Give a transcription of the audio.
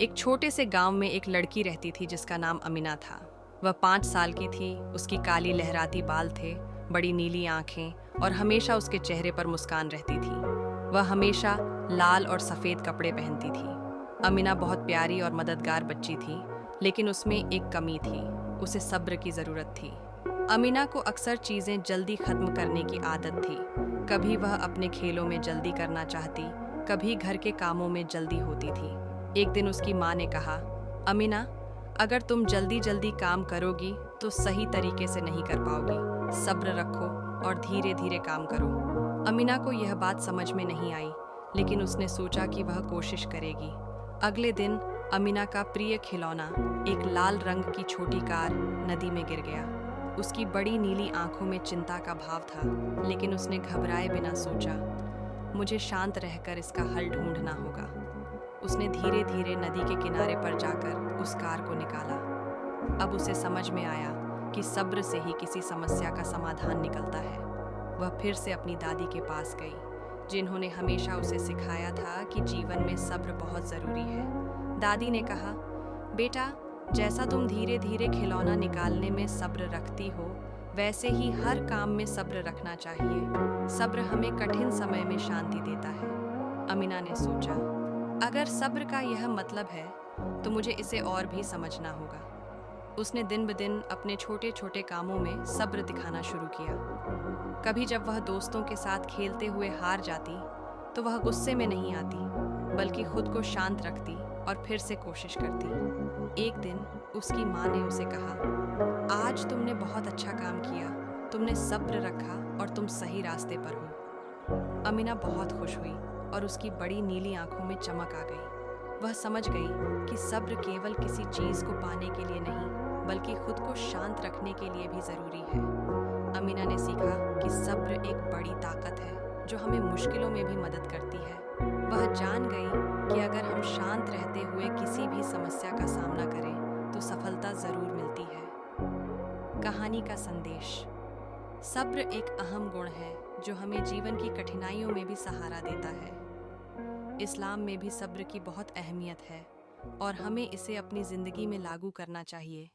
एक छोटे से गांव में एक लड़की रहती थी जिसका नाम अमीना था। वह 5 साल की थी। उसकी काली लहराती बाल थे, बड़ी नीली आंखें और हमेशा उसके चेहरे पर मुस्कान रहती थी। वह हमेशा लाल और सफ़ेद कपड़े पहनती थी। अमीना बहुत प्यारी और मददगार बच्ची थी, लेकिन उसमें एक कमी थी। उसे सब्र की ज़रूरत थी। अमीना को अक्सर चीज़ें जल्दी ख़त्म करने की आदत थी। कभी वह अपने खेलों में जल्दी करना चाहती, कभी घर के कामों में जल्दी होती थी। एक दिन उसकी माँ ने कहा, अमीना, अगर तुम जल्दी जल्दी काम करोगी तो सही तरीके से नहीं कर पाओगी। सब्र रखो और धीरे धीरे काम करो। अमीना को यह बात समझ में नहीं आई, लेकिन उसने सोचा कि वह कोशिश करेगी। अगले दिन अमीना का प्रिय खिलौना, एक लाल रंग की छोटी कार, नदी में गिर गया। उसकी बड़ी नीली आंखों में चिंता का भाव था, लेकिन उसने घबराए बिना सोचा, मुझे शांत रहकर इसका हल ढूंढना होगा। उसने धीरे धीरे नदी के किनारे पर जाकर उस कार को निकाला। अब उसे समझ में आया कि सब्र से ही किसी समस्या का समाधान निकलता है। वह फिर से अपनी दादी के पास गई, जिन्होंने हमेशा उसे सिखाया था कि जीवन में सब्र बहुत ज़रूरी है। दादी ने कहा, बेटा, जैसा तुम धीरे धीरे खिलौना निकालने में सब्र रखती हो, वैसे ही हर काम में सब्र रखना चाहिए। सब्र हमें कठिन समय में शांति देता है। अमीना ने सोचा, अगर सब्र का यह मतलब है तो मुझे इसे और भी समझना होगा। उसने दिन ब दिन अपने छोटे छोटे कामों में सब्र दिखाना शुरू किया। कभी जब वह दोस्तों के साथ खेलते हुए हार जाती तो वह गुस्से में नहीं आती, बल्कि खुद को शांत रखती और फिर से कोशिश करती। एक दिन उसकी माँ ने उसे कहा, आज तुमने बहुत अच्छा काम किया, तुमने सब्र रखा और तुम सही रास्ते पर हो। अमीना बहुत खुश हुई और उसकी बड़ी नीली आंखों में चमक आ गई। वह समझ गई कि सब्र केवल किसी चीज़ को पाने के लिए नहीं, बल्कि खुद को शांत रखने के लिए भी ज़रूरी है। अमीना ने सीखा कि सब्र एक बड़ी ताकत है जो हमें मुश्किलों में भी मदद करती है। वह जान गई कि अगर हम शांत रहते हुए किसी भी समस्या का सामना करें तो सफलता ज़रूर मिलती है। कहानी का संदेश: सब्र एक अहम गुण है जो हमें जीवन की कठिनाइयों में भी सहारा देता है। इस्लाम में भी सब्र की बहुत अहमियत है और हमें इसे अपनी ज़िंदगी में लागू करना चाहिए।